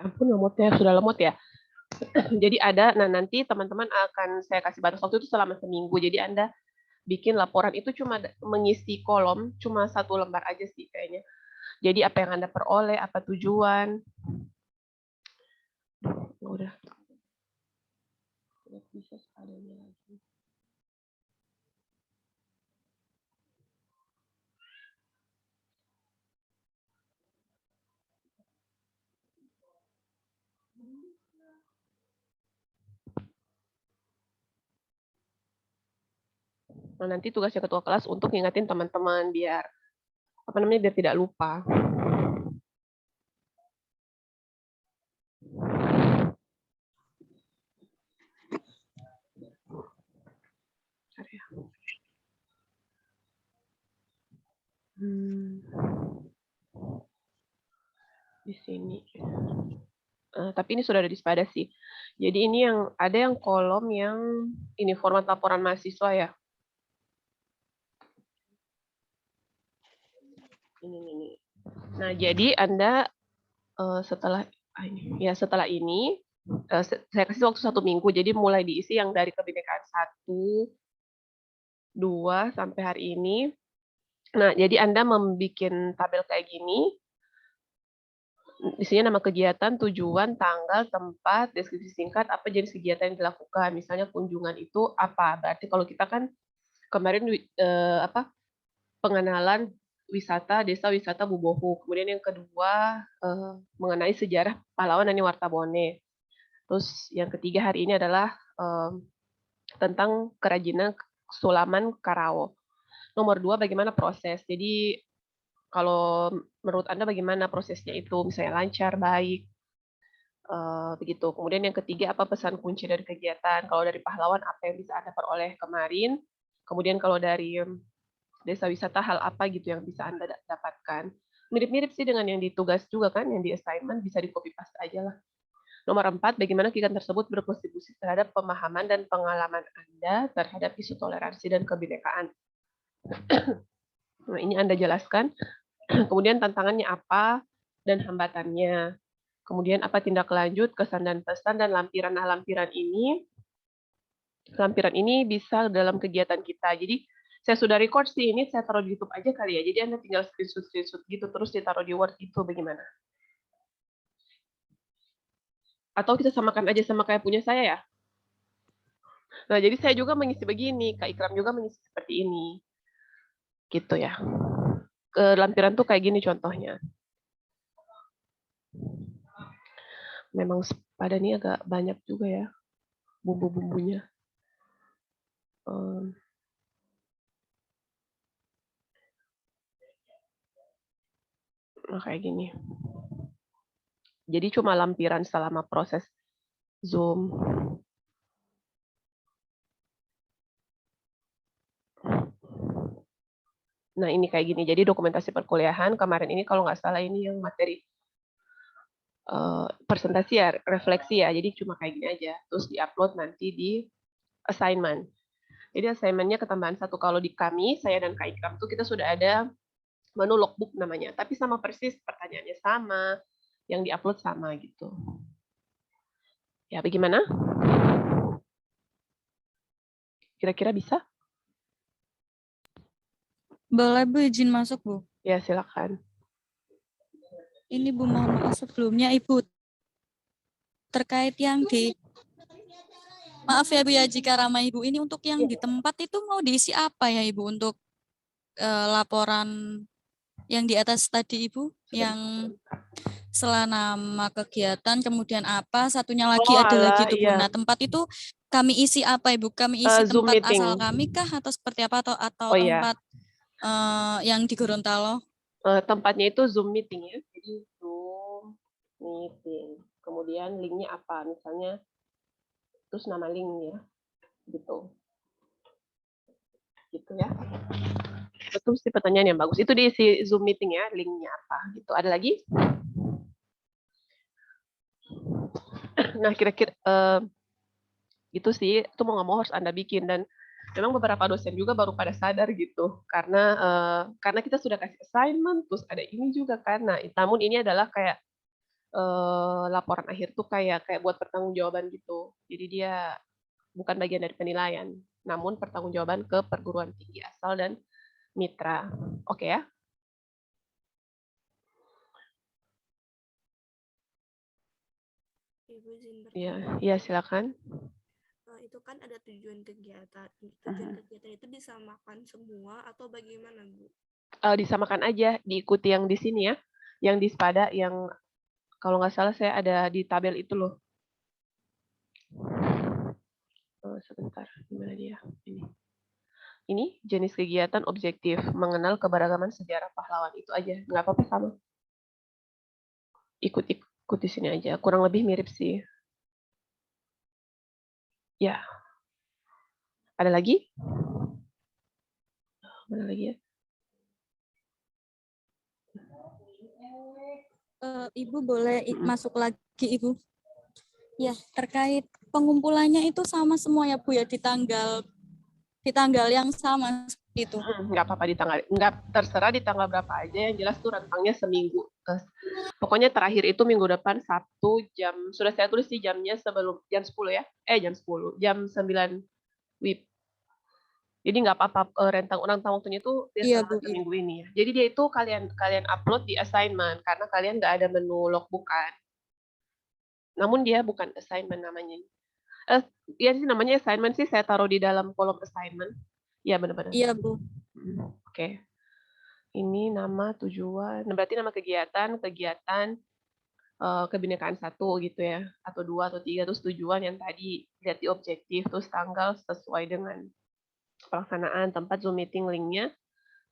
Ampun, lemotnya sudah lemot ya. Jadi ada, nah nanti teman-teman akan saya kasih batas waktu itu selama seminggu. Jadi Anda bikin laporan itu cuma mengisi kolom, cuma 1 lembar aja sih kayaknya. Jadi apa yang Anda peroleh, apa tujuan. Udah bisa seadanya lagi. Nah, nanti tugasnya ketua kelas untuk ngingetin teman-teman biar biar tidak lupa. Di sini. Tapi ini sudah ada di Spada sih. Jadi ini yang ada yang kolom yang ini format laporan mahasiswa ya. Ini. Nah, jadi Anda setelah ini saya kasih waktu 1 minggu. Jadi mulai diisi yang dari kebinekaan 1, 2 sampai hari ini. Nah, jadi Anda membuat tabel kayak gini. Di sini nama kegiatan, tujuan, tanggal, tempat, deskripsi singkat, apa jenis kegiatan yang dilakukan. Misalnya kunjungan itu apa? Berarti kalau kita kan kemarin pengenalan wisata desa wisata Bubohu. Kemudian yang kedua mengenai sejarah pahlawan Nani Wartabone. Terus yang ketiga hari ini adalah tentang kerajinan Sulaman Karawo. Nomor 2 bagaimana proses. Jadi kalau menurut Anda bagaimana prosesnya itu, misalnya lancar, baik, begitu. Kemudian yang ketiga apa pesan kunci dari kegiatan. Kalau dari pahlawan apa yang bisa Anda peroleh kemarin. Kemudian kalau dari desa wisata hal apa gitu yang bisa Anda dapatkan. Mirip-mirip sih dengan yang di tugas juga kan, yang di assignment bisa di copy paste aja lah. Nomor 4, bagaimana kegiatan tersebut berkontribusi terhadap pemahaman dan pengalaman Anda terhadap isu toleransi dan kebinekaan. Nah, ini Anda jelaskan. Kemudian tantangannya apa dan hambatannya. Kemudian apa tindak lanjut, kesan dan pesan, dan lampiran. Nah, lampiran ini bisa dalam kegiatan kita. Jadi saya sudah record sih, ini saya taruh di YouTube aja kali ya. Jadi Anda tinggal screenshot gitu, terus ditaruh di Word itu bagaimana? Atau kita samakan aja sama kayak punya saya ya? Nah, jadi saya juga mengisi begini, Kak Ikram juga mengisi seperti ini. Gitu ya. Lampiran tuh kayak gini contohnya. Memang pada ini agak banyak juga ya bumbu-bumbunya. Nah, kayak gini. Jadi cuma lampiran selama proses Zoom. Nah, ini kayak gini. Jadi dokumentasi perkuliahan kemarin ini kalau nggak salah ini yang materi presentasi ya, refleksi ya. Jadi cuma kayak gini aja. Terus diupload nanti di assignment. Jadi assignmentnya ketambahan 1. Kalau di kami, saya dan Kak Ikram tuh kita sudah ada menu logbook namanya. Tapi sama persis, pertanyaannya sama, yang diupload sama gitu. Ya, bagaimana? Kira-kira bisa? Boleh Bu, izin masuk Bu. Ya, silakan. Ini Bu, mohon maaf sebelumnya Ibu. Terkait yang di... Maaf ya Bu ya, jika ramai Ibu. Ini untuk yang di tempat itu mau diisi apa ya Ibu? Untuk laporan yang di atas tadi Ibu? Yang setelah nama kegiatan, kemudian apa, satunya lagi ada lagi itu Bu. Iya. Nah, tempat itu kami isi apa Ibu? Kami isi Zoom tempat meeting. asal kami kah atau seperti apa? Atau tempat yang di Gorontalo? Tempatnya itu Zoom meeting ya. Jadi Zoom meeting. Kemudian linknya apa? Misalnya, terus nama linknya. Gitu. Gitu ya. Betul sih pertanyaan yang bagus. Itu diisi Zoom meeting ya, linknya apa. Gitu. Ada lagi? Nah, kira-kira gitu sih. Itu mau nggak mau harus Anda bikin. Dan memang beberapa dosen juga baru pada sadar gitu. Karena kita sudah kasih assignment, terus ada ini juga kan. Nah, namun ini adalah kayak laporan akhir tuh kayak buat pertanggungjawaban gitu. Jadi dia bukan bagian dari penilaian, namun pertanggungjawaban ke perguruan tinggi asal dan mitra. Oke ya? Ibu izin Iya, bertanya. iya silakan. Itu kan ada tujuan kegiatan. Tujuan kegiatan itu disamakan semua atau bagaimana, Bu? Disamakan aja, diikuti yang di sini ya, yang di SPADA, yang kalau nggak salah saya ada di tabel itu loh. Sebentar, gimana dia? Ini jenis kegiatan objektif, mengenal keberagaman sejarah pahlawan, itu aja, nggak apa-apa sama. Ikut di sini aja, kurang lebih mirip sih. Ya, ada lagi? Mana lagi ya? Ibu boleh masuk lagi, Ibu. Ya, terkait pengumpulannya itu sama semua ya, Bu ya, di tanggal yang sama itu. Nggak apa-apa di tanggal, nggak terserah di tanggal berapa aja, yang jelas tuh rentangnya seminggu. Pokoknya terakhir itu minggu depan Sabtu jam, sudah saya tulis di jamnya sebelum jam 10 ya, jam 9 WIB. Jadi nggak apa-apa, rentang waktunya itu dia Iya, selama Bu. seminggu ini ya. Jadi dia itu kalian upload di assignment karena kalian nggak ada menu logbook kan. Namun dia bukan assignment namanya. Ya sih namanya assignment sih, saya taruh di dalam kolom assignment. Ya benar-benar. Iya, Bu. Oke. Ini nama tujuan, berarti nama kegiatan kebinekaan 1 gitu ya, atau 2 atau 3, terus tujuan yang tadi lihat di objektif, terus tanggal sesuai dengan pelaksanaan, tempat Zoom meeting linknya,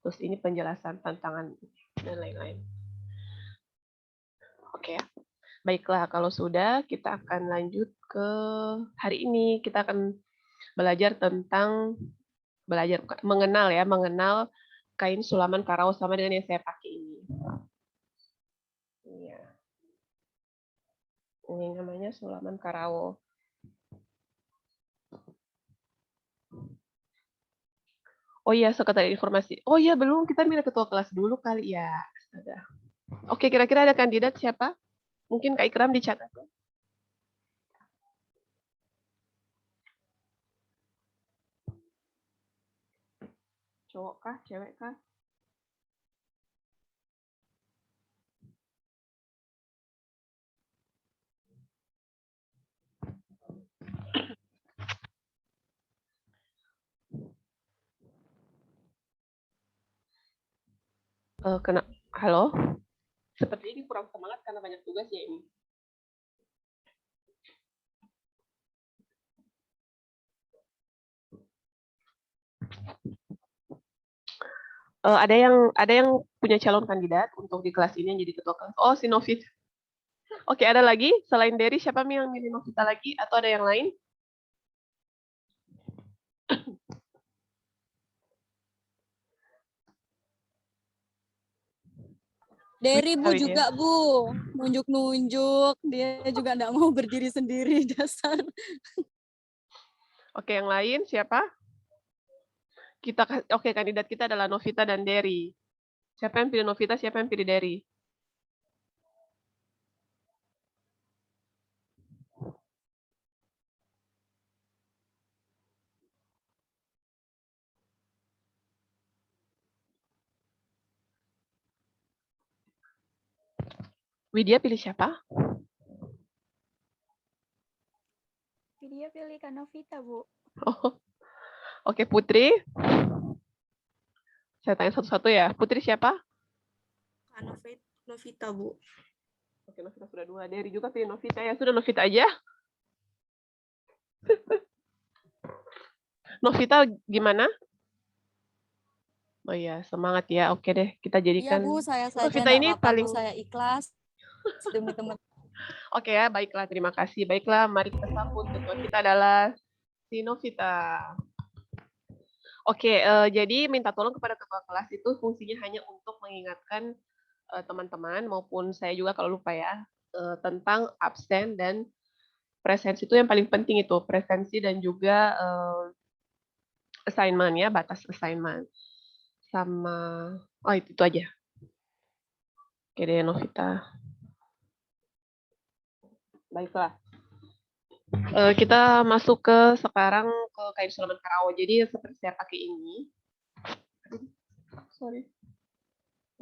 terus ini penjelasan tantangan dan lain-lain. Oke ya. Baiklah, kalau sudah kita akan lanjut ke hari ini. Kita akan belajar tentang mengenal kain sulaman Karaos sama dengan yang saya pakai ini. Iya. Ini namanya sulaman Karaos. Oh iya, sekretariat informasi. Oh iya, belum. Kita milih ketua kelas dulu kali ya. Astaga. Oke, kira-kira ada kandidat siapa? Mungkin Kak Ikram di chat. Cowok kah? Cewek kah? Halo? Seperti ini kurang semangat karena banyak tugas ya ini. Ada yang punya calon kandidat untuk di kelas ini yang jadi ketua kelas. Oh, si Novita. Oke, ada lagi selain Derry, siapa yang milih Novita lagi atau ada yang lain? Dari Bu Widya. juga, Bu. Nunjuk-nunjuk. Dia juga nggak mau berdiri sendiri, dasar. Oke, yang lain siapa? Oke, kandidat kita adalah Novita dan Derry. Siapa yang pilih Novita, siapa yang pilih Derry? Widya pilih siapa? Widya pilih Kak Novita, Bu. Oh, oke, Putri. Saya tanya satu-satu ya. Putri siapa? Kak Novita, Bu. Oke, Novita sudah 2. Derry juga pilih Novita ya. Sudah Novita aja. Novita gimana? Oh iya, semangat ya. Oke deh, kita Iya, jadikan Bu. Saya saja Novita nggak ini apa-apa, paling. Bu. Saya ikhlas. Demi teman. Oke ya, baiklah. Terima kasih. Baiklah, mari kita sambut ketua kita adalah si Novita. Oke, jadi minta tolong kepada ketua kelas itu fungsinya hanya untuk mengingatkan teman-teman maupun saya juga kalau lupa ya, tentang absen dan presensi. Itu yang paling penting, itu presensi dan juga assignment ya, batas assignment. Sama, oh itu aja. Oke deh Novita. Baiklah. Kita masuk sekarang ke kain sulaman Karawa. Jadi seperti saya pakai ini. Sorry.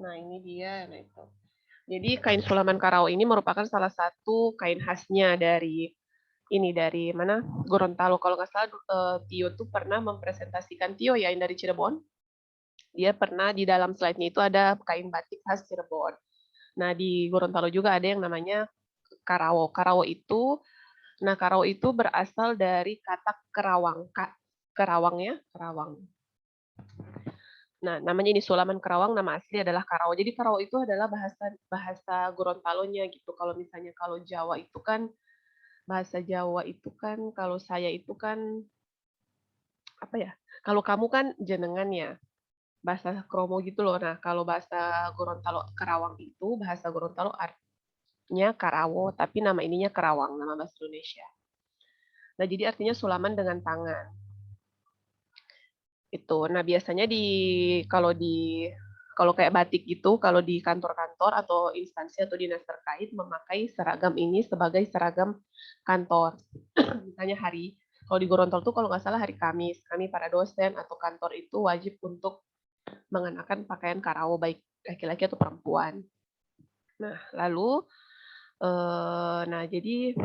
Nah, ini dia. Nah, itu. Jadi kain sulaman Karawa ini merupakan salah satu kain khasnya dari mana? Gorontalo. Kalau nggak salah Tio tuh pernah mempresentasikan Tio ya yang dari Cirebon. Dia pernah di dalam slide-nya itu ada kain batik khas Cirebon. Nah, di Gorontalo juga ada yang namanya Karawa. Karawa itu berasal dari kata kerawang. Kerawang ya, kerawang. Nah, namanya ini Sulaman Kerawang, nama asli adalah Karawa. Jadi Karawa itu adalah bahasa Gorontalonya gitu. Kalau misalnya kalau Jawa itu kan bahasa Jawa itu kan kalau saya itu kan apa ya? Kalau kamu kan jenengan ya. Bahasa Kromo gitu loh. Nah, kalau bahasa Gorontalo Kerawang itu bahasa Gorontalo artinya Karawo, tapi nama ininya Kerawang, nama bahasa Indonesia. Nah, jadi artinya sulaman dengan tangan. Itu. Nah, biasanya kalau kayak batik gitu, kalau di kantor-kantor atau instansi atau dinas terkait memakai seragam ini sebagai seragam kantor. Misalnya kalau di Gorontalo tuh kalau nggak salah hari Kamis, kami para dosen atau kantor itu wajib untuk mengenakan pakaian Karawo baik laki-laki atau perempuan. Nah, lalu jadi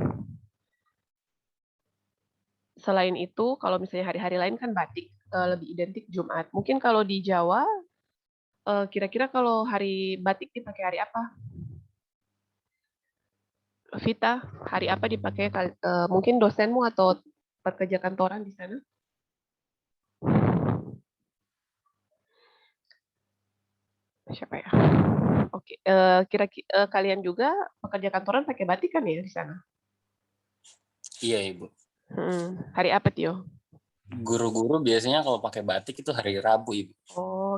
selain itu kalau misalnya hari-hari lain kan batik lebih identik Jumat. Mungkin kalau di Jawa kira-kira kalau hari batik dipakai hari apa? Vita, hari apa dipakai? Mungkin dosenmu atau pekerja kantoran di sana? Siapa ya? Oke, kira-kira kalian juga pekerja kantoran pakai batik kan ya di sana? Iya, Ibu. Hari apa, Tio? Guru-guru biasanya kalau pakai batik itu hari Rabu, Ibu.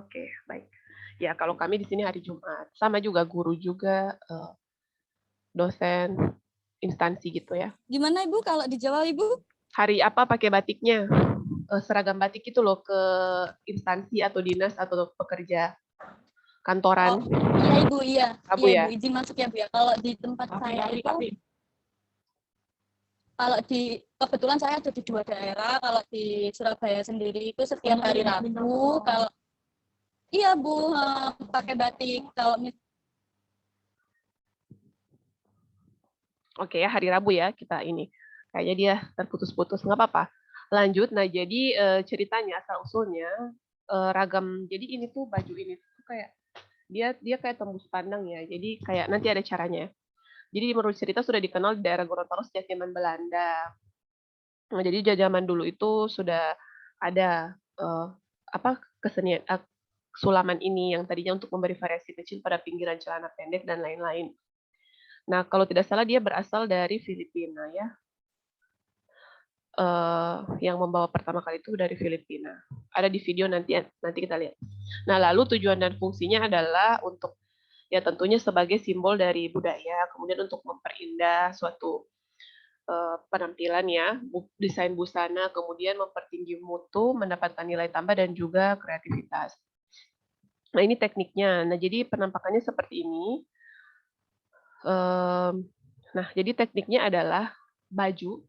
Oke, baik. Ya, kalau kami di sini hari Jumat. Sama juga guru juga, dosen, instansi gitu ya. Gimana Ibu kalau di Jawa Ibu? Hari apa pakai batiknya? Seragam batik itu loh ke instansi atau dinas atau pekerja kantoran. Iya Ibu, iya. Rabu Iya ya? Ibu, izin masuk ya Bu ya. Kalau di tempat saya itu, kalau kebetulan saya ada di 2 daerah. Kalau di Surabaya sendiri itu setiap hari Rabu. Kalau iya Bu, pakai batik. Oke ya, hari Rabu ya kita ini. Kayaknya dia terputus-putus, nggak apa-apa. Lanjut, nah jadi ceritanya asal-usulnya ragam. Jadi ini tuh baju ini tuh kayak dia kayak tembus pandang ya. Jadi kayak nanti ada caranya. Jadi menurut cerita sudah dikenal di daerah Gorontalo sejak zaman Belanda. Nah, jadi zaman dulu itu sudah ada kesenian sulaman ini yang tadinya untuk memberi variasi kecil pada pinggiran celana pendek dan lain-lain. Nah, kalau tidak salah dia berasal dari Filipina ya. Yang membawa pertama kali itu dari Filipina. Ada di video nanti kita lihat. Nah, lalu tujuan dan fungsinya adalah untuk ya tentunya sebagai simbol dari budaya, kemudian untuk memperindah suatu penampilan ya, desain busana, kemudian mempertinggi mutu, mendapatkan nilai tambah dan juga kreativitas. Nah, ini tekniknya. Nah, jadi penampakannya seperti ini. Nah, jadi tekniknya adalah baju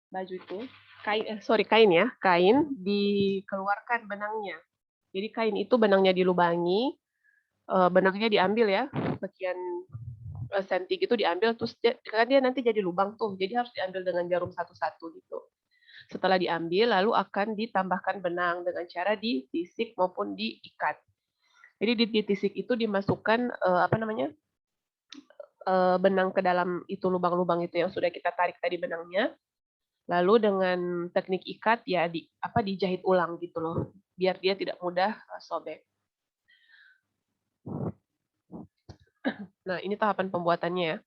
itu kain ya, kain dikeluarkan benangnya. Jadi kain itu benangnya dilubangi, benangnya diambil ya, sekian senti gitu diambil, terus kan dia nanti jadi lubang tuh, jadi harus diambil dengan jarum satu-satu gitu. Setelah diambil, lalu akan ditambahkan benang dengan cara ditisik maupun diikat. Jadi di tisik itu dimasukkan benang ke dalam itu lubang-lubang itu yang sudah kita tarik tadi benangnya. Lalu dengan teknik ikat ya dijahit ulang gitu loh, biar dia tidak mudah sobek. Nah, ini tahapan pembuatannya ya.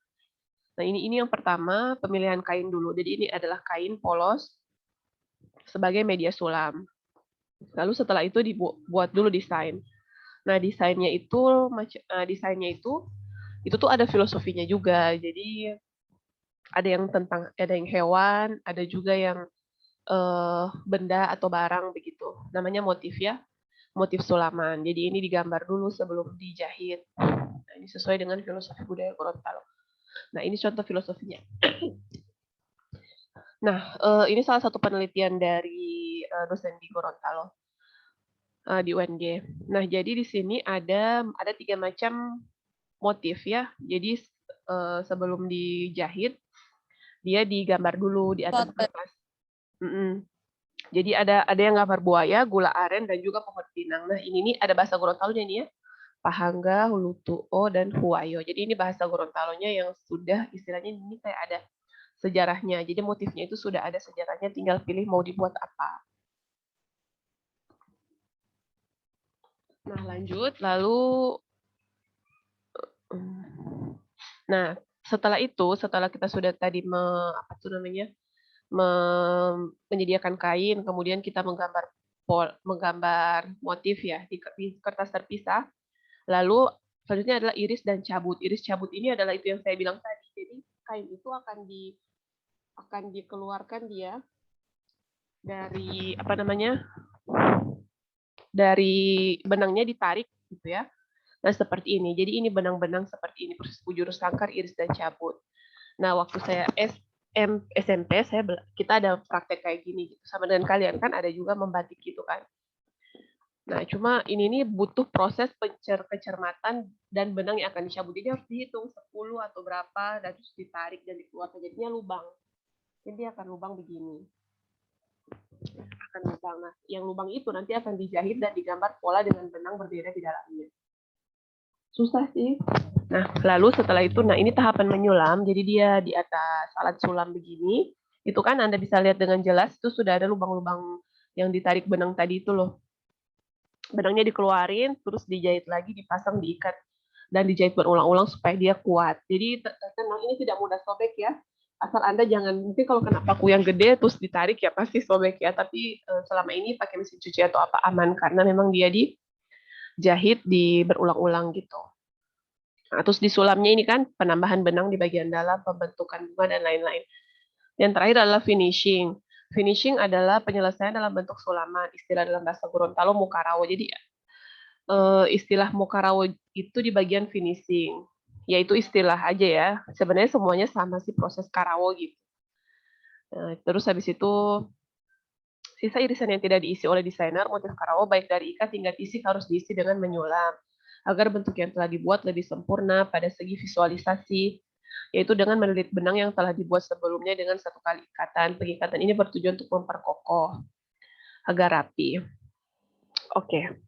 Nah, ini yang pertama, pemilihan kain dulu. Jadi ini adalah kain polos sebagai media sulam. Lalu setelah itu dibuat dulu desain. Nah, desainnya itu tuh ada filosofinya juga. Jadi ada yang hewan, ada juga yang benda atau barang begitu. Namanya motif ya. Motif sulaman. Jadi ini digambar dulu sebelum dijahit. Nah, ini sesuai dengan filosofi budaya Gorontalo. Nah, ini contoh filosofinya. Nah, ini salah satu penelitian dari dosen di Gorontalo, di UNG. Nah, jadi di sini ada 3 macam motif ya. Jadi sebelum dijahit, dia digambar dulu di atas Potret. kertas. Jadi ada yang gambar buaya, gula aren, dan juga pohon pinang. Nah, ini nih ada bahasa Gorontalonya nih ya. Pahangga, Hulutuo, dan Huayo. Jadi ini bahasa Gorontalonya yang sudah istilahnya ini kayak ada sejarahnya. Jadi motifnya itu sudah ada sejarahnya, tinggal pilih mau dibuat apa. Nah, lanjut. Lalu, nah setelah itu, setelah kita sudah tadi apa tuh namanya, menyediakan kain, kemudian kita menggambar motif ya di kertas terpisah. Lalu selanjutnya adalah iris dan cabut. Iris cabut ini adalah itu yang saya bilang tadi. Jadi kain itu akan dikeluarkan dia dari apa namanya, dari benangnya ditarik gitu ya. Nah seperti ini. Jadi ini benang-benang seperti ini, proses bujur sangkar, iris dan cabut. Nah waktu saya SMP kita ada praktek kayak gini gitu. Sama dengan kalian kan ada juga membatik gitu kan. Nah cuma ini nih butuh proses kecermatan dan benang yang akan dicabut. Jadi harus dihitung 10 atau berapa dan terus ditarik dan dikeluarkan. Jadinya lubang. Jadi akan lubang begini. Akan lubang. Nah, yang lubang itu nanti akan dijahit dan digambar pola dengan benang berbeda di dalamnya. Susah sih. Nah, lalu setelah itu, nah ini tahapan menyulam. Jadi dia di atas alat sulam begini. Itu kan Anda bisa lihat dengan jelas, itu sudah ada lubang-lubang yang ditarik benang tadi itu loh. Benangnya dikeluarin, terus dijahit lagi, dipasang, diikat, dan dijahit berulang-ulang supaya dia kuat. Jadi tenang, ini tidak mudah sobek ya. Asal Anda jangan, mungkin kalau kena paku yang gede terus ditarik ya pasti sobek ya. Tapi selama ini pakai mesin cuci atau apa aman karena memang dia dijahit di berulang-ulang gitu. Nah, terus di sulamnya ini kan penambahan benang di bagian dalam, pembentukan bunga dan lain-lain. Yang terakhir adalah finishing. Finishing adalah penyelesaian dalam bentuk sulaman. Istilah dalam bahasa Gorontalo mukarawo. Jadi istilah mukarawo itu di bagian finishing. Yaitu istilah aja ya. Sebenarnya semuanya sama sih proses karawo gitu. Terus habis itu sisa irisan yang tidak diisi oleh desainer, motif karawo baik dari ikat hingga tisik harus diisi dengan menyulam agar bentuk yang telah dibuat lebih sempurna pada segi visualisasi, yaitu dengan melilit benang yang telah dibuat sebelumnya dengan satu kali ikatan. Pengikatan ini bertujuan untuk memperkokoh agar rapi. Oke.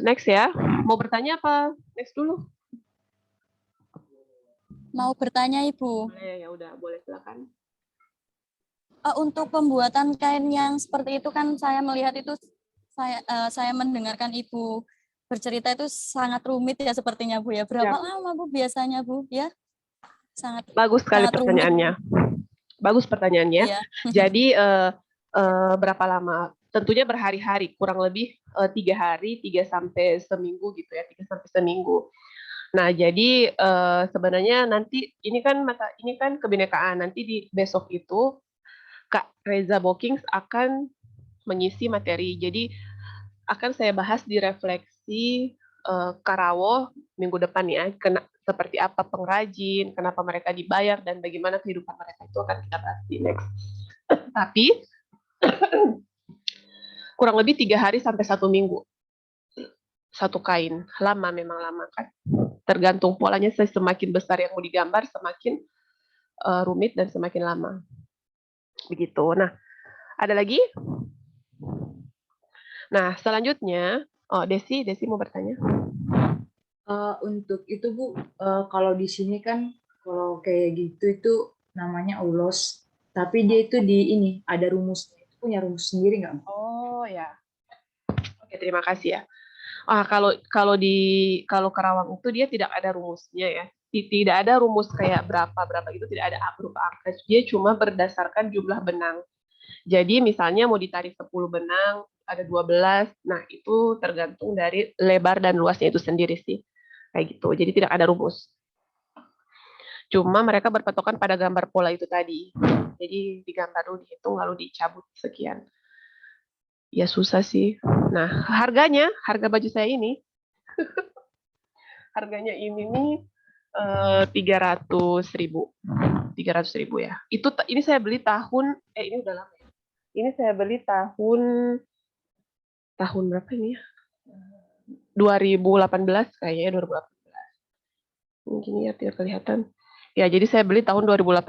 Next ya. Mau bertanya apa? Next dulu. Mau bertanya Ibu. Boleh, ya udah, boleh silakan. Untuk pembuatan kain yang seperti itu kan saya melihat itu saya mendengarkan Ibu bercerita itu sangat rumit ya sepertinya Bu ya. Berapa lama Bu biasanya Bu ya? Sangat bagus sekali sangat pertanyaannya. Bagus pertanyaannya. Ya. Jadi berapa lama? Tentunya berhari-hari, kurang lebih 3 hari, 3 sampai seminggu gitu ya, 3 sampai seminggu. Nah, jadi sebenarnya nanti ini kan kebinekaan. Nanti di besok itu Kak Reza Bokings akan mengisi materi. Jadi akan saya bahas di refleksi Karawo minggu depan ya. Seperti apa pengrajin, kenapa mereka dibayar, dan bagaimana kehidupan mereka itu akan kita bahas di next. Tapi kurang lebih 3 hari sampai 1 minggu. Satu kain. Lama, memang lama kan. Tergantung polanya, semakin besar yang mau digambar, semakin rumit dan semakin lama. Begitu. Nah, ada lagi? Nah, selanjutnya, Desi mau bertanya. Untuk itu Bu, kalau di sini kan kalau kayak gitu itu namanya ulos, tapi dia itu ada rumusnya, itu punya rumus sendiri nggak? Oh ya, oke, terima kasih ya. Kalau Karawang itu dia tidak ada rumusnya ya, tidak ada rumus kayak berapa itu, tidak ada berupa angka, dia cuma berdasarkan jumlah benang. Jadi misalnya mau ditarik 10 benang, ada 12, nah itu tergantung dari lebar dan luasnya itu sendiri sih. Kayak gitu, jadi tidak ada rumus. Cuma mereka berpatokan pada gambar pola itu tadi. Jadi digambar dulu, dihitung, lalu dicabut sekian. Ya susah sih. Nah, harga baju saya ini, harganya ini nih 300.000. 300.000 ya. Ini saya beli tahun ini udah lama ya. Ini saya beli tahun berapa ini ya? 2018 kayaknya 2018. Mungkin ya tidak kelihatan. Ya, jadi saya beli tahun 2018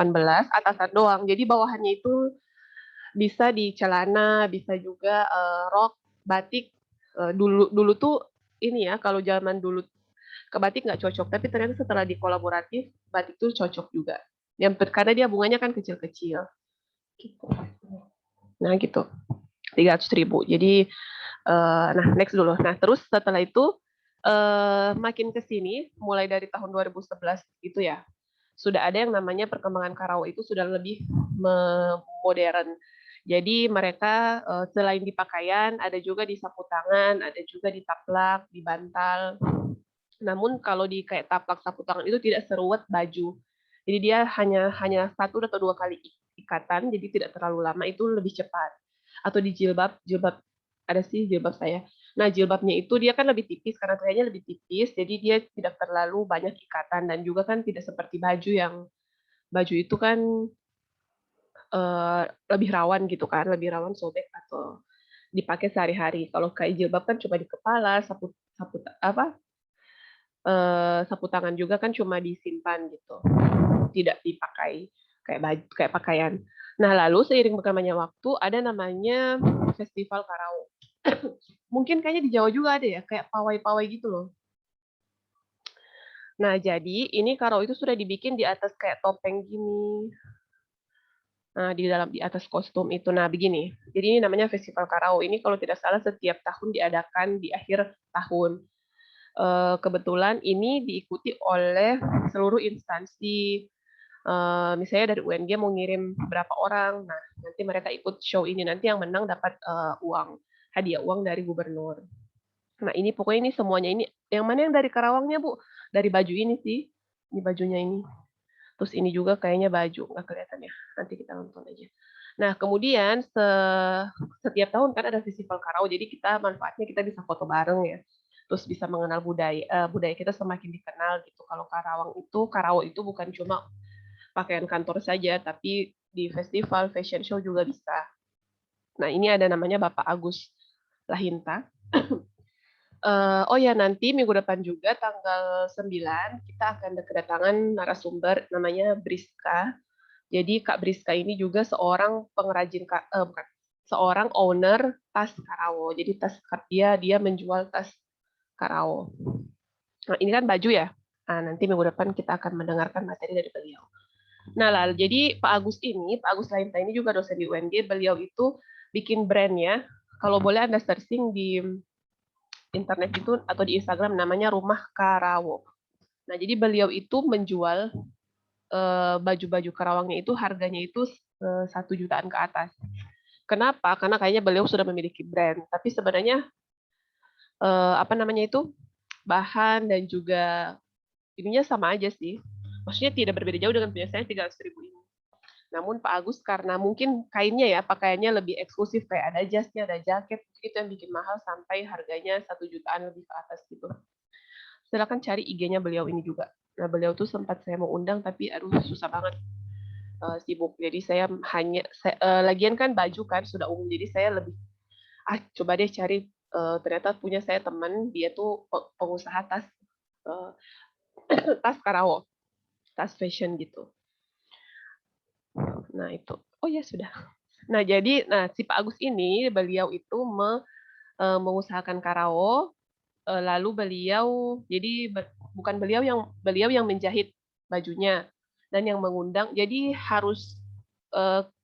atasan doang. Jadi bawahannya itu bisa di celana, bisa juga rok, batik. Dulu tuh ini ya, kalau zaman dulu ke batik nggak cocok, tapi ternyata setelah dikolaboratif batik tuh cocok juga. Karena dia bunganya kan kecil-kecil. Gitu. Nah gitu, 300.000. Jadi, nah next dulu. Nah terus setelah itu makin ke sini, mulai dari tahun 2011 itu ya, sudah ada yang namanya perkembangan karawa itu sudah lebih modern. Jadi mereka selain di pakaian, ada juga di sapu tangan, ada juga di taplak, di bantal. Namun kalau di kayak taplak sapu tangan itu tidak seruwet baju. Jadi dia hanya 1 atau 2 kali ikatan, jadi tidak terlalu lama, itu lebih cepat. Atau di jilbab ada sih jilbab saya. Nah, jilbabnya itu dia kan lebih tipis karena kayaknya lebih tipis, jadi dia tidak terlalu banyak ikatan dan juga kan tidak seperti baju itu kan lebih rawan gitu kan, lebih rawan sobek atau dipakai sehari-hari. Kalau kayak jilbab kan cuma di kepala, sapu tangan juga kan cuma disimpan gitu, tidak dipakai kayak baju, kayak pakaian. Nah, lalu seiring berkembangnya waktu ada namanya festival karawa. Mungkin kayaknya di Jawa juga ada ya, kayak pawai-pawai gitu loh. Nah, jadi ini karawa itu sudah dibikin di atas kayak topeng gini. Nah, di atas kostum itu. Nah, begini. Jadi ini namanya festival karawa. Ini kalau tidak salah setiap tahun diadakan di akhir tahun. Kebetulan ini diikuti oleh seluruh instansi. Misalnya dari UNG mau ngirim berapa orang, nah nanti mereka ikut show ini, nanti yang menang dapat hadiah uang dari gubernur. Nah ini pokoknya ini semuanya ini, yang mana yang dari Karawangnya Bu? Dari baju ini sih, ini bajunya ini. Terus ini juga kayaknya baju, nggak kelihatan ya, nanti kita nonton aja. Nah kemudian setiap tahun kan ada festival karawa, jadi kita manfaatnya kita bisa foto bareng ya, terus bisa mengenal budaya kita semakin dikenal gitu. Kalau karawa itu bukan cuma pakaian kantor saja, tapi di festival, fashion show juga bisa. Nah, ini ada namanya Bapak Agus Lahinta. Oh ya, nanti minggu depan juga tanggal 9 kita akan kedatangan narasumber namanya Briska. Jadi Kak Briska ini juga seorang seorang owner tas Karawo. Jadi dia menjual tas Karawo. Nah, ini kan baju ya. Nah, nanti minggu depan kita akan mendengarkan materi dari beliau. Nah, lalu jadi Pak Agus Lainta ini juga dosen di UNG. Beliau itu bikin brand ya. Kalau boleh Anda searching di internet itu atau di Instagram namanya Rumah Karawo. Nah, jadi beliau itu menjual baju-baju Karawangnya itu harganya itu 1 jutaan ke atas. Kenapa? Karena kayaknya beliau sudah memiliki brand. Tapi sebenarnya bahan dan juga ininya sama aja sih. Maksudnya tidak berbeda jauh dengan biasanya 300.000 ini. Namun Pak Agus karena mungkin kainnya ya, pakaiannya lebih eksklusif, kayak ada jasnya, ada jaket, itu yang bikin mahal sampai harganya 1 jutaan lebih ke atas gitu. Silakan cari IG-nya beliau ini juga. Nah, beliau tuh sempat saya mau undang, tapi aduh susah banget, sibuk. Jadi saya lagian kan baju kan sudah umum, jadi saya lebih, coba deh cari, ternyata punya saya teman, dia tuh pengusaha tas, tas Karawo, tas fashion gitu. Nah itu, oh ya sudah. Nah jadi, si Pak Agus ini beliau itu mengusahakan Karawo, lalu beliau jadi bukan beliau yang menjahit bajunya dan yang mengundang. Jadi harus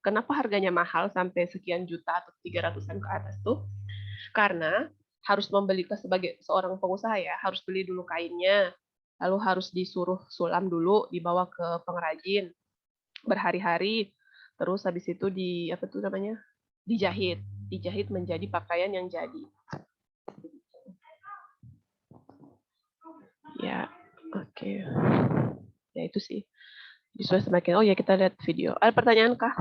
kenapa harganya mahal sampai sekian juta atau 300-an ke atas tuh? Karena harus membeli sebagai seorang pengusaha ya, harus beli dulu kainnya, lalu harus disuruh sulam dulu, dibawa ke pengrajin berhari-hari, terus habis itu dijahit menjadi pakaian yang jadi. Ya, oke. Ya itu sih. Jadi sudah semakin, oh ya kita lihat video. Ada pertanyaan kah?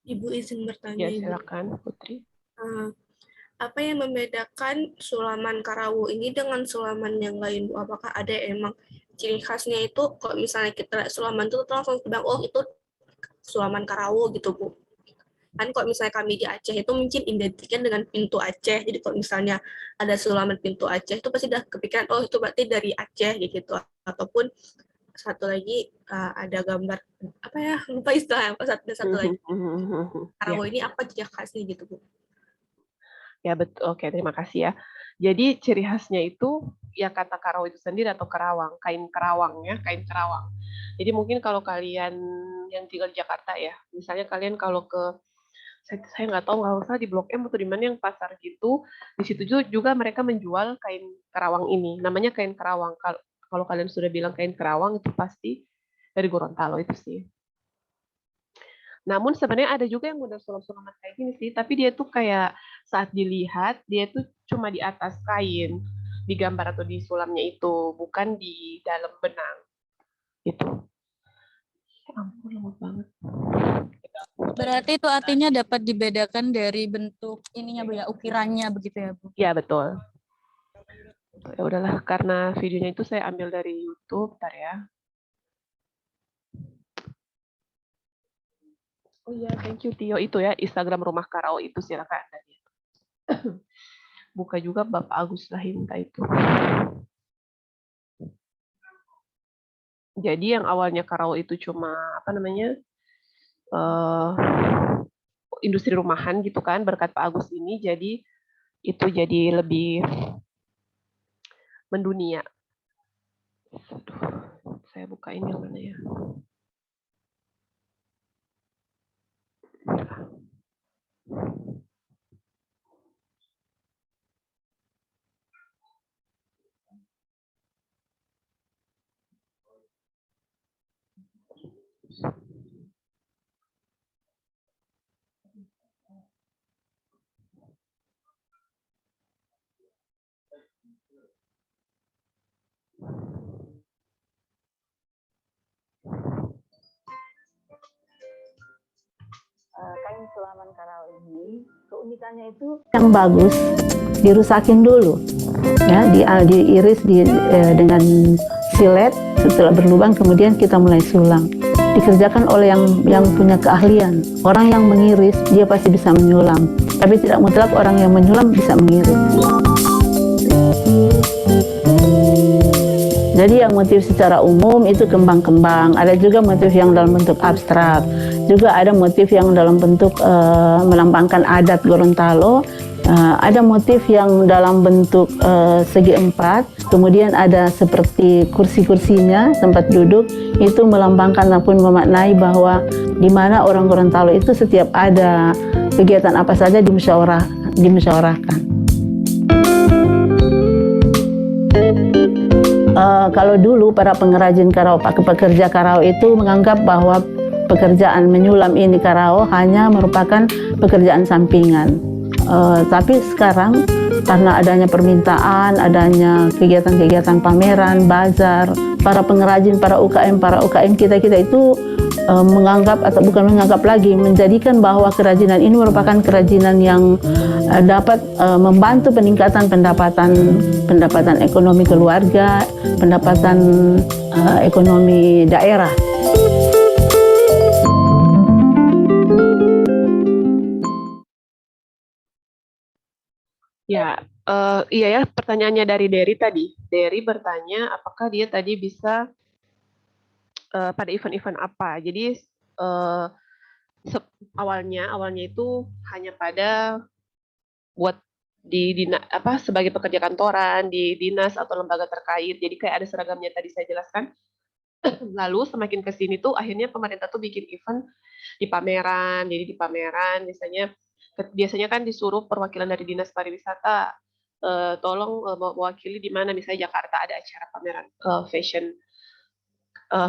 Ibu izin Ya bertanya, Ibu. silakan Putri. apa yang membedakan Sulaman Karawo ini dengan Sulaman yang lain, Bu? Apakah ada emang ciri khasnya itu, kalau misalnya kita lihat Sulaman itu kita langsung bilang, oh itu Sulaman Karawo gitu, Bu. Kan kalau misalnya kami di Aceh itu mungkin identiknya dengan pintu Aceh, jadi kalau misalnya ada Sulaman pintu Aceh itu pasti udah kepikiran, oh itu berarti dari Aceh gitu. Ataupun satu lagi ada gambar, apa ya, lupa istilahnya, satu lagi, Ya. Karawo ini apa ciri khasnya gitu, Bu? Ya betul, oke terima kasih ya. Jadi ciri khasnya itu ya kata Karawa itu sendiri atau Kerawang, kain Kerawang ya, kain Kerawang. Jadi mungkin kalau kalian yang tinggal di Jakarta ya, misalnya kalian kalau ke saya nggak tahu nggak usah di Blok M atau di mana yang pasar gitu, di situ juga mereka menjual kain Kerawang ini, namanya kain Kerawang. Kalau kalian sudah bilang kain Kerawang itu pasti dari Gorontalo itu sih. Namun sebenarnya ada juga yang model sulam-sulaman kayak gini sih, tapi dia tuh kayak saat dilihat dia tuh cuma di atas kain, di gambar atau di sulamnya itu, bukan di dalam benang. Itu. Ya ampun, lembut banget. Berarti itu artinya dapat dibedakan dari bentuk ininya Bu ya, ukirannya begitu ya Bu. Ya betul. Ya udahlah, karena videonya itu saya ambil dari YouTube, bentar ya. Oh iya, thank you Tio. Itu ya, Instagram Rumah Karao itu silakan. Buka juga Bapak Agus Rahinta itu. Jadi yang awalnya Karao itu cuma apa namanya industri rumahan gitu kan, berkat Pak Agus ini, jadi itu jadi lebih mendunia. Aduh, saya buka ini yang mana ya? Kain Sulaman Karao ini keunikannya itu yang bagus dirusakin dulu ya, diiris dengan silet, setelah berlubang kemudian kita mulai sulam, dikerjakan oleh yang punya keahlian. Orang yang mengiris dia pasti bisa menyulam, tapi tidak mutlak orang yang menyulam bisa mengiris. Jadi yang motif secara umum itu kembang-kembang, ada juga motif yang dalam bentuk abstrak, juga ada motif yang dalam bentuk melambangkan adat Gorontalo, ada motif yang dalam bentuk segi empat, kemudian ada seperti kursi-kursinya tempat duduk, itu melambangkan ataupun memaknai bahwa di mana orang Gorontalo itu setiap ada kegiatan apa saja dimusyawarahkan. Kalau dulu para pengrajin karao, pekerja karao itu menganggap bahwa pekerjaan menyulam ini karao hanya merupakan pekerjaan sampingan. Tapi sekarang karena adanya permintaan, adanya kegiatan-kegiatan pameran, bazar, para pengrajin, para UKM kita itu menganggap atau bukan menganggap lagi, menjadikan bahwa kerajinan ini merupakan kerajinan yang dapat membantu peningkatan pendapatan ekonomi keluarga, pendapatan ekonomi daerah. Ya, iya ya, pertanyaannya dari Derry tadi. Derry bertanya apakah dia tadi bisa pada event-event apa. Jadi awalnya itu hanya pada buat sebagai pekerja kantoran di dinas atau lembaga terkait. Jadi kayak ada seragamnya tadi saya jelaskan. Lalu semakin ke sini tuh akhirnya pemerintah tuh bikin event di pameran. Jadi di pameran biasanya kan disuruh perwakilan dari dinas pariwisata tolong mewakili di mana, misalnya Jakarta ada acara pameran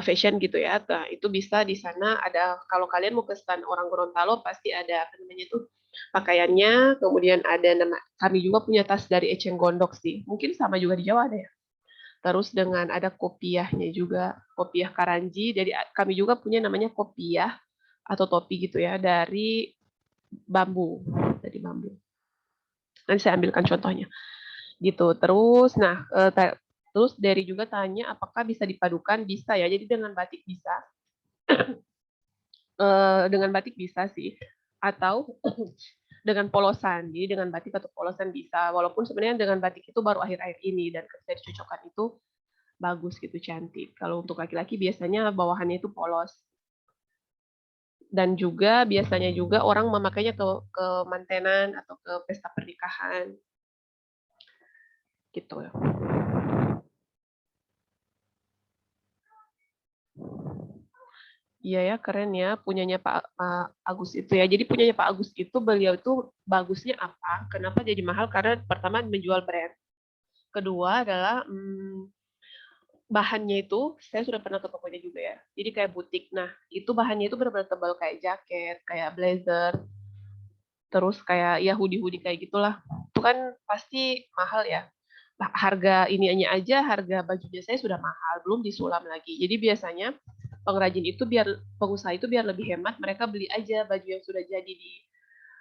fashion gitu ya. Nah, itu bisa di sana ada, kalau kalian mau ke stand orang Gorontalo pasti ada apa namanya itu pakaiannya, kemudian ada kami juga punya tas dari Eceng Gondok sih. Mungkin sama juga di Jawa ada ya. Terus dengan ada kopiahnya juga, kopiah Karanji. Jadi kami juga punya namanya kopiah atau topi gitu ya dari bambu, Nanti saya ambilkan contohnya. Gitu. Terus, nah, terus dari juga tanya apakah bisa dipadukan? Bisa ya. Jadi dengan batik bisa. Dengan batik bisa sih. Atau dengan polosan. Jadi dengan batik atau polosan bisa. Walaupun sebenarnya dengan batik itu baru akhir-akhir ini dan ketika dicocokkan itu bagus gitu, cantik. Kalau untuk laki-laki biasanya bawahannya itu polos. Dan juga biasanya juga orang memakainya ke mantenan atau ke pesta pernikahan gitu. Iya ya, keren ya punyanya Pak Agus itu ya. Jadi punyanya Pak Agus itu beliau itu bagusnya apa? Kenapa jadi mahal? Karena pertama menjual brand. Kedua adalah bahannya itu saya sudah pernah ke tokonya juga ya. Jadi kayak butik. Nah, itu bahannya itu benar-benar tebal kayak jaket, kayak blazer, terus kayak ya hoodie-hoodie kayak gitulah. Itu kan pasti mahal ya. Harga ininya aja, harga bajunya saya sudah mahal, belum disulam lagi. Jadi biasanya pengrajin itu pengusaha itu biar lebih hemat, mereka beli aja baju yang sudah jadi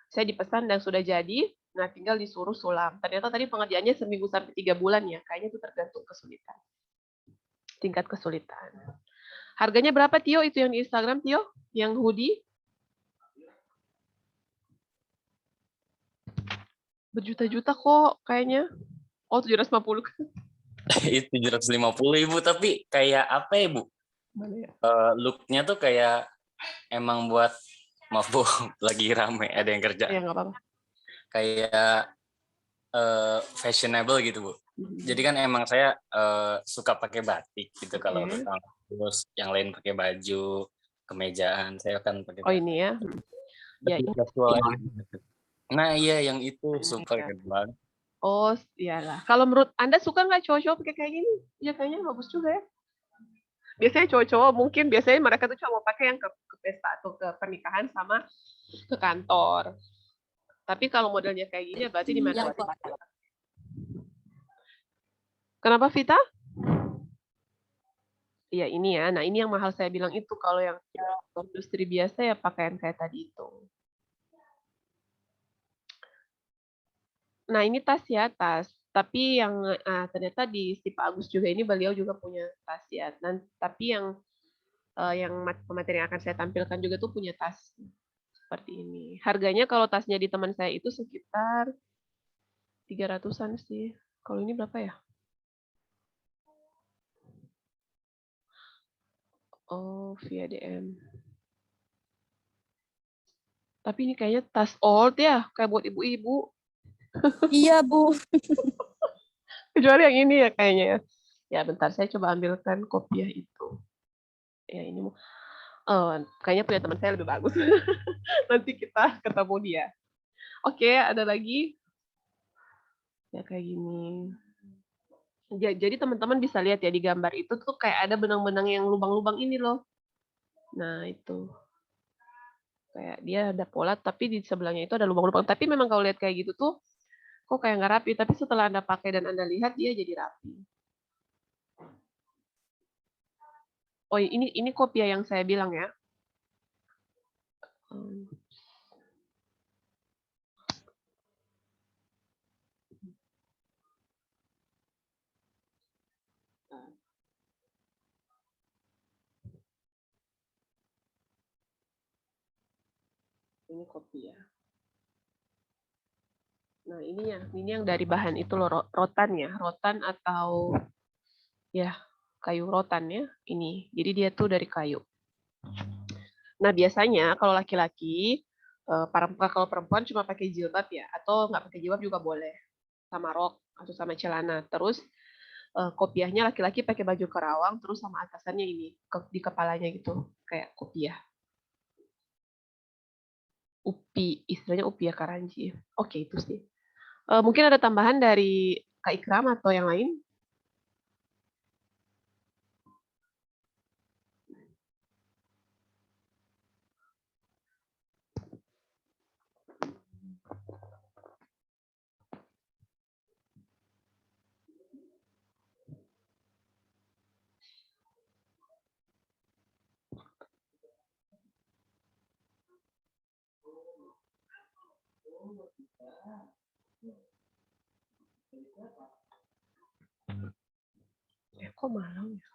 saya dipesan dan sudah jadi, nah tinggal disuruh sulam. Ternyata tadi pengerjaannya seminggu sampai 3 bulan ya, kayaknya itu tergantung kesulitan, tingkat kesulitan. Harganya berapa Tio itu yang di Instagram Tio, yang hoodie? Berjuta-juta kok kayaknya. Oh 750. Itu 750 Ibu, tapi kayak apa ya Bu? Mana ya? Look-nya tuh kayak emang buat, maaf Bu, lagi rame ada yang kerja. Ya nggak apa-apa. Kayak fashionable gitu Bu. Jadi kan emang saya suka pakai batik gitu kalau terus yang lain pakai baju kemejaan, saya akan pakai Oh batik. ini ya. Ya Lebih ini. casual aja. Nah iya yang itu super Ya. keren banget. Oh iyalah. Kalau menurut Anda suka nggak cowok-cowok pakai kayak gini? Ya kayaknya bagus juga ya. Biasanya cowok-cowok mungkin biasanya mereka tuh cuma mau pakai yang ke pesta atau ke pernikahan sama ke kantor. Tapi kalau modelnya kayak gini berarti di mana? Yang Kenapa Vita? Iya ini ya. Nah ini yang mahal saya bilang itu. Kalau yang industri biasa ya pakaian kayak tadi itu. Nah ini tas ya tas. Tapi yang ternyata di si Pak Agus juga ini beliau juga punya tas ya. Tapi yang materi yang akan saya tampilkan juga tuh punya tas seperti ini. Harganya kalau tasnya di teman saya itu sekitar 300-an sih. Kalau ini berapa ya? Oh, via DM. Tapi ini kayaknya tas old ya, kayak buat ibu-ibu. iya Bu. Kecuali yang ini ya kayaknya ya. Ya bentar, saya coba ambilkan kopiah itu. Ya ini kayaknya punya teman saya lebih bagus. Nanti kita ketemu dia. Oke, ada lagi. Ya kayak gini. Jadi teman-teman bisa lihat ya di gambar itu tuh kayak ada benang-benang yang lubang-lubang ini loh. Nah itu. Kayak dia ada pola tapi di sebelahnya itu ada lubang-lubang. Tapi memang kalau lihat kayak gitu tuh kok kayak nggak rapi. Tapi setelah Anda pakai dan Anda lihat dia jadi rapi. Oh ini kopiah yang saya bilang ya. Ini kopiah. Nah ini yang dari bahan itu loh rotan ya, rotan atau ya kayu rotan ya ini. Jadi dia tuh dari kayu. Nah biasanya kalau laki-laki, kalau perempuan cuma pakai jilbab ya, atau nggak pakai jilbab juga boleh, sama rok atau sama celana. Terus kopiahnya laki-laki pakai baju kerawang, terus sama atasannya ini di kepalanya gitu, kayak kopiah. Upi, istilahnya upi ya karanji. Oke itu sih. Mungkin ada tambahan dari Kak Ikram atau yang lain? Kok malam ya?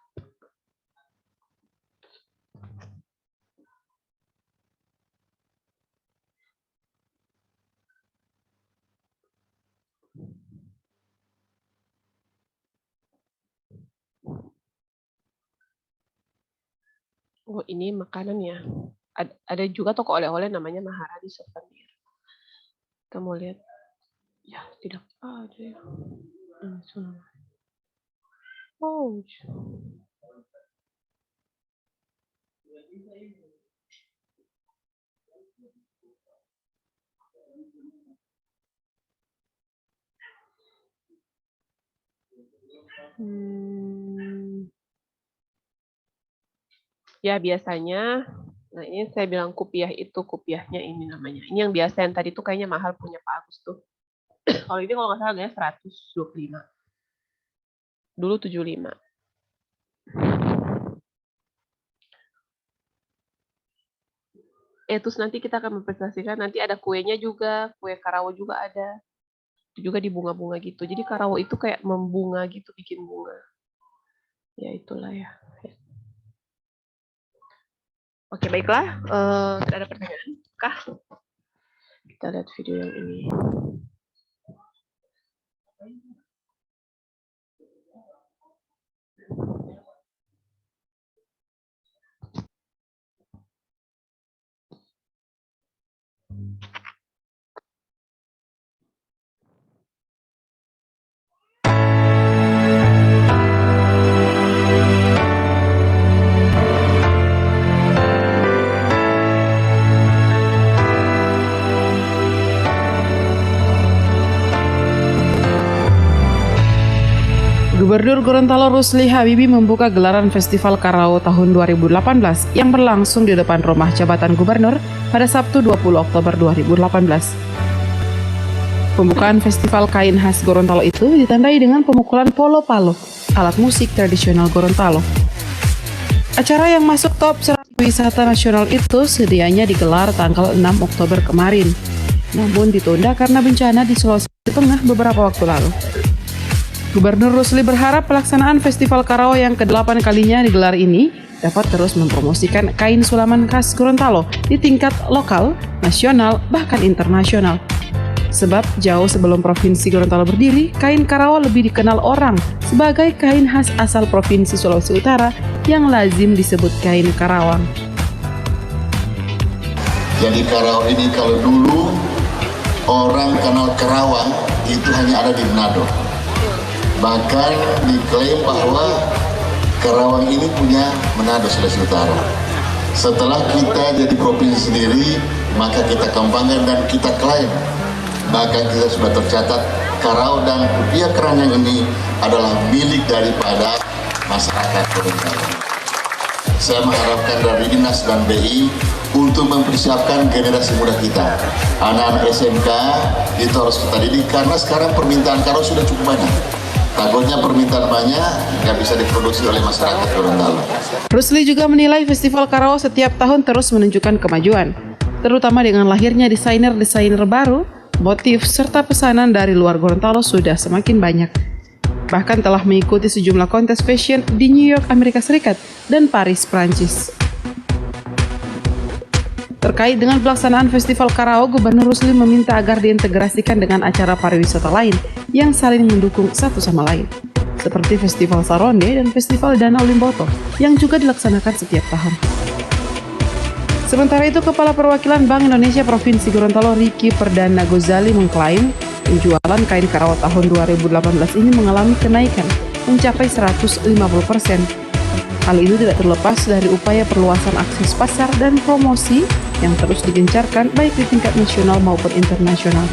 Oh, ini makanan ya. Ada juga toko oleh-oleh namanya Maharani Souvenir. Kita mau lihat. Ya, tidak ada ya. Oh. Ya biasanya, nah ini saya bilang kupiah itu, kupiahnya ini namanya. Ini yang biasa yang tadi tuh kayaknya mahal punya Pak Agus tuh. Kalau ini kalau nggak salah harganya 125. Dulu 75. Terus nanti kita akan mempresentasikan, nanti ada kuenya juga, kue Karawo juga ada. Itu juga di bunga-bunga gitu. Jadi Karawo itu kayak membunga gitu, bikin bunga. Ya itulah ya. Oke, baiklah. Tidak ada pertanyaan kah? Kita lihat video yang ini. Gubernur Gorontalo Rusli Habibie membuka gelaran Festival Karawo tahun 2018 yang berlangsung di depan rumah jabatan gubernur pada Sabtu 20 Oktober 2018. Pembukaan festival kain khas Gorontalo itu ditandai dengan pemukulan polo palo, alat musik tradisional Gorontalo. Acara yang masuk top 100 wisata nasional itu sedianya digelar tanggal 6 Oktober kemarin, namun ditunda karena bencana di Sulawesi Tengah beberapa waktu lalu. Gubernur Rusli berharap pelaksanaan Festival Karawo yang ke-8 kalinya digelar ini dapat terus mempromosikan kain sulaman khas Gorontalo di tingkat lokal, nasional, bahkan internasional. Sebab jauh sebelum Provinsi Gorontalo berdiri, kain Karawo lebih dikenal orang sebagai kain khas asal Provinsi Sulawesi Utara yang lazim disebut kain Karawang. Jadi Karawo ini kalau dulu orang kenal Karawang itu hanya ada di Manado. Bahkan diklaim bahwa Karawang ini punya Manado Sulawesi Utara. Setelah kita jadi provinsi sendiri, maka kita kembangkan dan kita klaim. Bahkan kita sudah tercatat Karawo dan kupiah keranjang ini adalah milik daripada masyarakat Gorontalo. Saya mengharapkan dari Dinas dan BI untuk mempersiapkan generasi muda kita. Anak-anak SMK itu harus kita didik karena sekarang permintaan Karawo sudah cukup banyak. Takutnya permintaan banyak nggak bisa diproduksi oleh masyarakat Gorontalo. Rusli juga menilai Festival Karawo setiap tahun terus menunjukkan kemajuan, terutama dengan lahirnya desainer-desainer baru, motif, serta pesanan dari luar Gorontalo sudah semakin banyak. Bahkan telah mengikuti sejumlah kontes fashion di New York, Amerika Serikat, dan Paris, Prancis. Terkait dengan pelaksanaan Festival Karawo, Gubernur Rusli meminta agar diintegrasikan dengan acara pariwisata lain yang saling mendukung satu sama lain, seperti Festival Saronde dan Festival Danau Limboto yang juga dilaksanakan setiap tahun. Sementara itu, Kepala Perwakilan Bank Indonesia Provinsi Gorontalo Riki Perdana Gozali mengklaim penjualan kain Karawo tahun 2018 ini mengalami kenaikan mencapai 150%. Hal itu tidak terlepas dari upaya perluasan akses pasar dan promosi yang terus digencarkan baik di tingkat nasional maupun internasional.